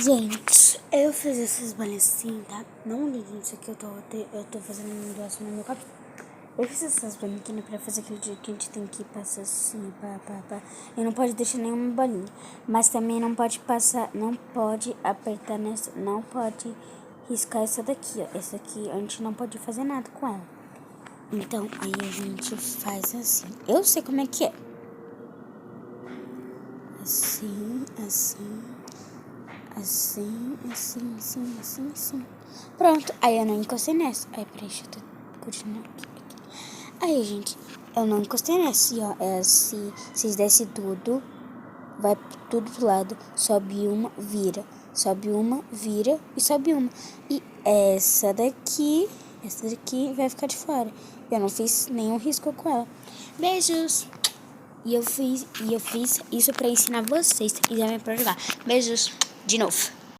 Gente, eu fiz esses banhos assim, tá? Não liguem isso aqui, eu tô fazendo um negócio no meu cabelo. Eu fiz essas bolinhas pra fazer aquele dia que a gente tem que passar assim, pá. E não pode deixar nenhuma bolinha. Mas também não pode passar, não pode apertar nessa, não pode riscar essa daqui, ó. Essa aqui a gente não pode fazer nada com ela. Então, aí a gente faz assim. Eu sei como é que é. Assim. Pronto, aí eu não encostei nessa. Aí, peraí, deixa eu continuar aqui. Aí, gente, eu não encostei nessa. E, ó, é assim, vocês descem tudo, vai tudo pro lado, sobe uma, vira. Sobe uma, vira e sobe uma. E essa daqui vai ficar de fora. Eu não fiz nenhum risco com ela. Beijos! E eu fiz isso pra ensinar vocês e também pra jogar. Beijos de novo.